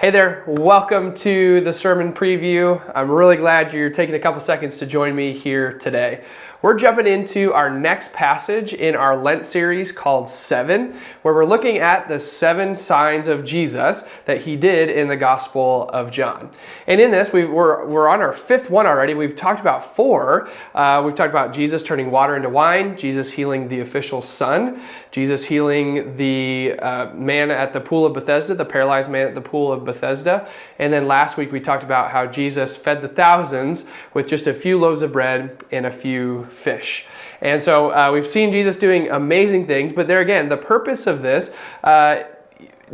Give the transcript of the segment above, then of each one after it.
Hey there, welcome to the sermon preview. I'm really glad you're taking a couple seconds to join me here today. We're jumping into our next passage in our Lent series called VII, where we're looking at the 7 signs of Jesus that he did in the Gospel of John. And in this, we're on our 5th one already. We've talked about 4. We've talked about Jesus turning water into wine, Jesus healing the official son, Jesus healing the man at the pool of Bethesda, the paralyzed man at the pool of Bethesda. And then last week we talked about how Jesus fed the thousands with just a few loaves of bread and a few fish. And so we've seen Jesus doing amazing things, but there again, the purpose of this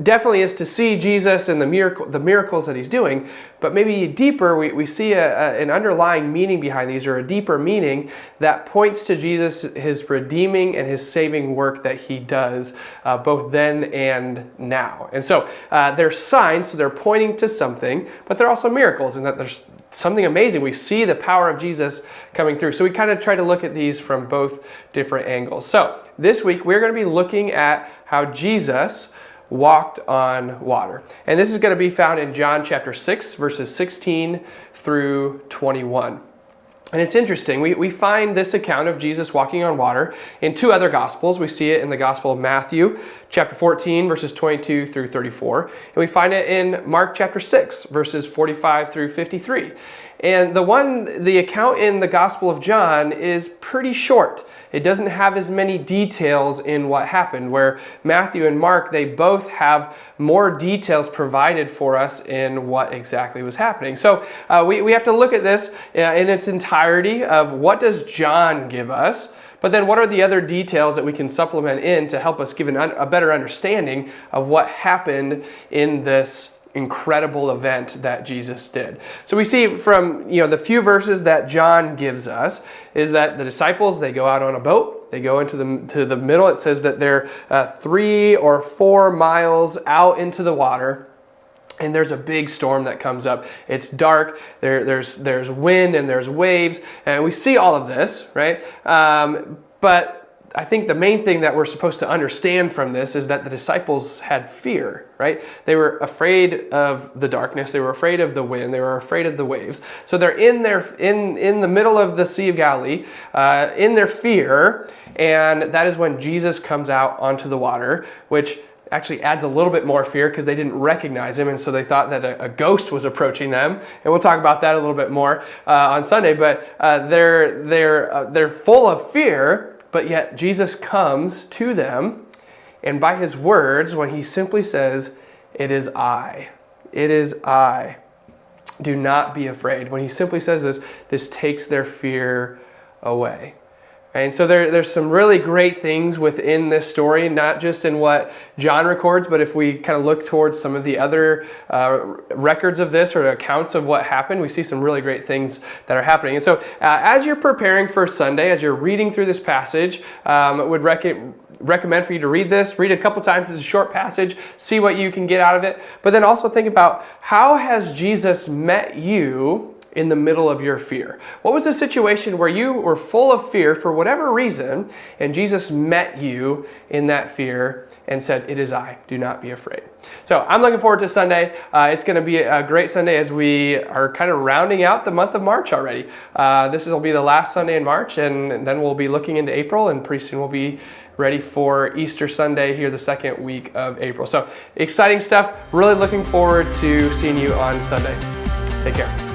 definitely is to see Jesus and the miracles that he's doing, but maybe deeper, we see an underlying meaning behind these, or a deeper meaning that points to Jesus, his redeeming and his saving work that he does both then and now. And so they're signs, so they're pointing to something, but they're also miracles, and that there's something amazing. We see the power of Jesus coming through. So we kind of try to look at these from both different angles. So this week, we're going to be looking at how Jesus walked on water. And this is going to be found in John chapter 6, verses 16 through 21. And it's interesting, we find this account of Jesus walking on water in 2 other Gospels. We see it in the Gospel of Matthew, chapter 14, verses 22 through 34. And we find it in Mark chapter 6, verses 45 through 53. And the account in the Gospel of John is pretty short. It doesn't have as many details in what happened, where Matthew and Mark, they both have more details provided for us in what exactly was happening. So we have to look at this in its entirety of what does John give us, but then what are the other details that we can supplement in to help us give a better understanding of what happened in this incredible event that Jesus did. So we see from the few verses that John gives us is that the disciples, they go out on a boat, they go into the middle. It says that they're 3 or 4 miles out into the water, and there's a big storm that comes up. It's dark, there's wind and there's waves, and we see all of this, right? But I think the main thing that we're supposed to understand from this is that the disciples had fear, right? They were afraid of the darkness, they were afraid of the wind, they were afraid of the waves. So they're in the middle of the Sea of Galilee, in their fear, and that is when Jesus comes out onto the water, which actually adds a little bit more fear because they didn't recognize him, and so they thought that a ghost was approaching them. And we'll talk about that a little bit more on Sunday. But they're full of fear. But yet Jesus comes to them, and by his words, when he simply says, "It is I. It is I. Do not be afraid." When he simply says this takes their fear away. And so there's some really great things within this story, not just in what John records, but if we kind of look towards some of the other records of this or accounts of what happened, we see some really great things that are happening. And so as you're preparing for Sunday, as you're reading through this passage, I would recommend for you to read it a couple times. It's a short passage, see what you can get out of it, but then also think about, how has Jesus met you in the middle of your fear? What was the situation where you were full of fear for whatever reason, and Jesus met you in that fear and said, "It is I, do not be afraid." So I'm looking forward to Sunday. It's going to be a great Sunday as we are kind of rounding out the month of March already. This will be the last Sunday in March, and then we'll be looking into April, and pretty soon we'll be ready for Easter Sunday here the 2nd week of April. So exciting stuff. Really looking forward to seeing you on Sunday. Take care.